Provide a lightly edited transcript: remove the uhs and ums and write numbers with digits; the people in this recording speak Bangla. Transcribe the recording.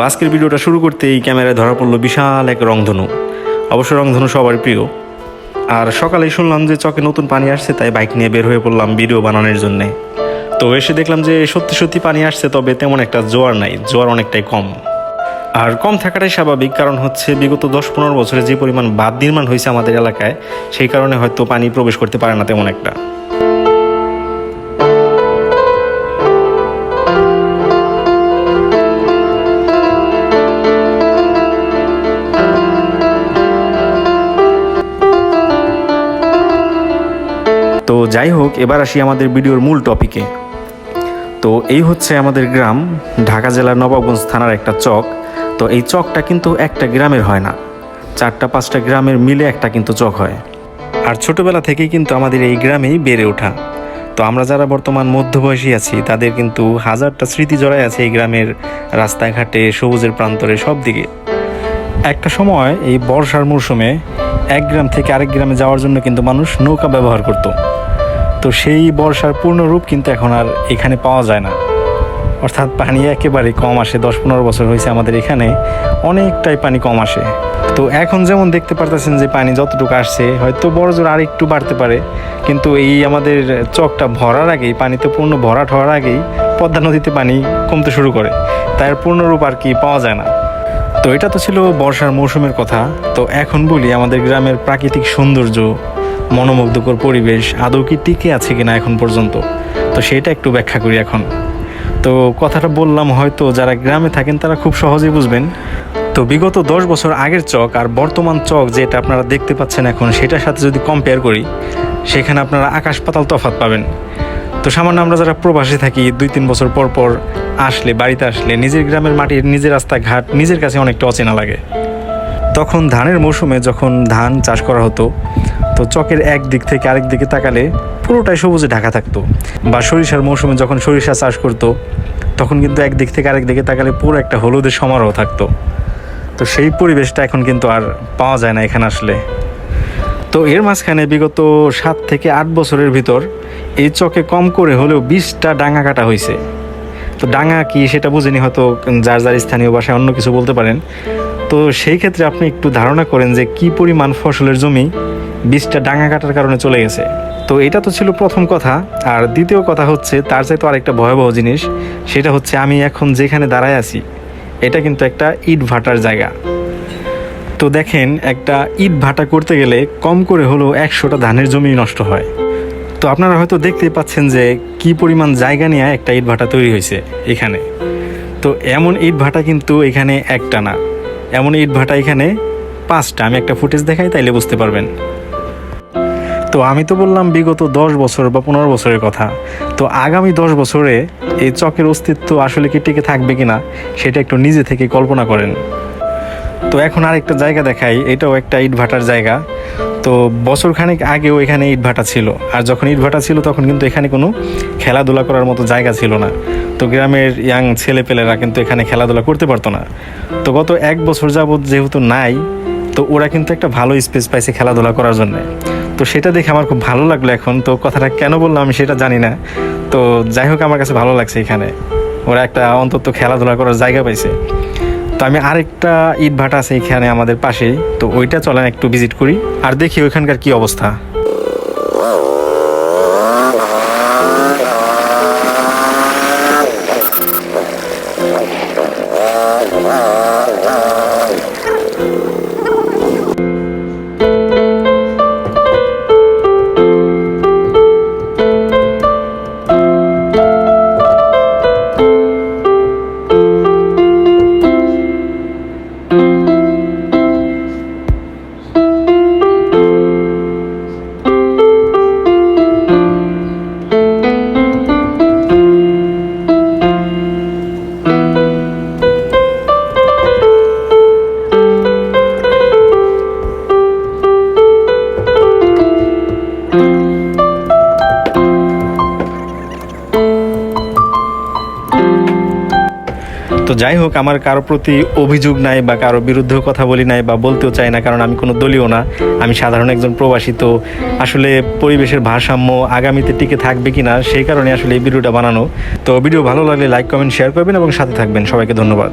আজকের ভিডিওটা শুরু করতেই ক্যামেরায় ধরা পড়লো বিশাল এক রংধনু। অবশ্য রংধনু সবারই প্রিয়। আর সকালেই শুনলাম যে চকে নতুন পানি আসছে, তাই বাইক নিয়ে বের হয়ে পড়লাম ভিডিও বানানোর জন্যে। তো এসে দেখলাম যে সত্যি সত্যি পানি আসছে, তবে তেমন একটা জোয়ার নাই, জোয়ার অনেকটাই কম। আর কম থাকাটাই স্বাভাবিক, কারণ হচ্ছে বিগত 10-15 বছরে যে পরিমাণ বাঁধ নির্মাণ হয়েছে আমাদের এলাকায়, সেই কারণে হয়তো পানি প্রবেশ করতে পারে না তেমন একটা। তো যাই হোক, এবার আসি আমাদের ভিডিওর মূল টপিকে। তো এই হচ্ছে আমাদের গ্রাম, ঢাকা জেলার নবাবগঞ্জ থানার একটা চক। তো এই চকটা কিন্তু একটা গ্রামের হয় না, 4-5টা গ্রামের মিলে একটা কিন্তু চক হয়। আর ছোটবেলা থেকেই কিন্তু আমাদের এই গ্রামেই বেড়ে ওঠা। তো আমরা যারা বর্তমান মধ্যবয়সী আছি, তাদের কিন্তু হাজারটা স্মৃতি জড়ায় আছে এই গ্রামের রাস্তাঘাটে, সবুজের প্রান্তরে, সব দিকে। একটা সময় এই বর্ষার মৌসুমে এক গ্রাম থেকে আরেক গ্রামে যাওয়ার জন্য কিন্তু মানুষ নৌকা ব্যবহার করত। তো সেই বর্ষার পূর্ণ রূপ কিন্তু এখন আর এখানে পাওয়া যায় না, অর্থাৎ পানি একেবারে কম আসে। 10-15 বছর হয়েছে আমাদের এখানে অনেকটাই পানি কম আসে। তো এখন যেমন দেখতে পারতেছেন যে পানি যতটুকু আসছে, হয়তো বড় জোর আর একটু বাড়তে পারে, কিন্তু এই আমাদের চকটা ভরার আগেই, পানিতে পূর্ণ ভরাট হওয়ার আগেই পদ্মা নদীতে পানি কমতে শুরু করে, তার পূর্ণরূপ আর কি পাওয়া যায় না। তো এটা তো ছিল বর্ষার মৌসুমের কথা। তো এখন বলি আমাদের গ্রামের প্রাকৃতিক সৌন্দর্য, মনোমুগ্ধকর পরিবেশ আদৌ কি টিকে আছে কিনা এখন পর্যন্ত, তো সেটা একটু ব্যাখ্যা করি এখন। তো কথাটা বললাম, হয়তো যারা গ্রামে থাকেন তারা খুব সহজেই বুঝবেন। তো বিগত 10 বছর আগের চক আর বর্তমান চক যেটা আপনারা দেখতে পাচ্ছেন এখন, সেটার সাথে যদি কম্পেয়ার করি, সেখানে আপনারা আকাশ পাতাল তফাৎ পাবেন। তো সামান্য আমরা যারা প্রবাসী থাকি, 2-3 বছর পর পর আসলে, বাড়িতে আসলে নিজের গ্রামের মাটির, নিজের রাস্তাঘাট নিজের কাছে অনেকটা অচেনা লাগে। তখন ধানের মৌসুমে যখন ধান চাষ করা হতো, তো চকের এক দিক থেকে আরেক দিকে তাকালে পুরোটাই সবুজে ঢাকা থাকতো। বা সরিষার মৌসুমে যখন সরিষা চাষ করতো, তখন কিন্তু এক দিক থেকে আরেক দিকে তাকালে পুরো একটা হলুদের সমারোহ থাকতো। তো সেই পরিবেশটা এখন কিন্তু আর পাওয়া যায় না এখানে আসলে। তো এর মাঝখানে বিগত 7-8 বছরের ভিতর এই চকে কম করে হলেও 20টা ডাঙা কাটা হয়েছে। তো ডাঙা কি সেটা বুঝিনি, হয়তো যার যার স্থানীয় ভাষায় অন্য কিছু বলতে পারেন। তো সেই ক্ষেত্রে আপনি একটু ধারণা করেন যে কি পরিমাণ ফসলের জমি 20টা ডাঙা কাটার কারণে চলে গেছে। তো এটা তো ছিল প্রথম কথা। আর দ্বিতীয় কথা হচ্ছে, তার চাইতে আরেকটা ভয়াবহ জিনিস, সেটা হচ্ছে আমি এখন যেখানে দাঁড়ায় আছি, এটা কিন্তু একটা ইট ভাটার জায়গা। তো দেখেন, একটা ইট ভাটা করতে গেলে কম করে হলেও 100টা ধানের জমি নষ্ট হয়। তো আপনারা হয়তো দেখতেই পাচ্ছেন যে কি পরিমাণ জায়গা নিয়ে একটা ইট ভাটা তৈরি হয়েছে এখানে। তো এমন ইট ভাটা কিন্তু এখানে একটা না, এমন ইট ভাটা এখানে 5টা। আমি একটা ফুটেজ দেখাই, তাইলে বুঝতে পারবেন। তো আমি তো বললাম বিগত 10 বছর বা 15 বছরের কথা। তো আগামী 10 বছরে এই চকের অস্তিত্ব আসলে কি টিকে থাকবে কিনা, সেটা একটু নিজে থেকে কল্পনা করেন। তো এখন আরেকটা জায়গা দেখাই, এটাও একটা ইট ভাটার জায়গা। তো বছরখানেক আগেও এখানে ইট ভাটা ছিল। আর যখন ইট ভাটা ছিল, তখন কিন্তু এখানে কোনো খেলাধুলা করার মতো জায়গা ছিল না। তো গ্রামের ইয়াং ছেলেপেলেরা কিন্তু এখানে খেলাধুলা করতে পারতো না। তো গত 1 বছর যাবৎ যেহেতু নাই, তো ওরা কিন্তু একটা ভালো স্পেস পাইছে খেলাধুলা করার জন্য। তো সেটা দেখে আমার খুব ভালো লাগলো এখন। তো কথাটা কেন বললাম আমি সেটা জানি না। তো যাই হোক, আমার কাছে ভালো লাগছে এখানে ওরা একটা অন্তত খেলাধুলা করার জায়গা পাইছে। তো আমি আরেকটা ইট ভাটা আছে এখানে আমাদের পাশেই, তো ওইটা চলেন একটু ভিজিট করি আর দেখি ওইখানকার কি অবস্থা। তো যাই হোক, আমার কারো প্রতি অভিযোগ নাই বা কারো বিরুদ্ধেও কথা বলি নাই বা বলতেও চাই না, কারণ আমি কোনো দলীয় না, আমি সাধারণ একজন প্রবাসী। তো আসলে পরিবেশের ভারসাম্য আগামীতে টিকে থাকবে কিনা, সেই কারণে আসলে এই ভিডিওটা বানানো। তো ভিডিও ভালো লাগলে লাইক, কমেন্ট, শেয়ার করবেন এবং সাথে থাকবেন। সবাইকে ধন্যবাদ।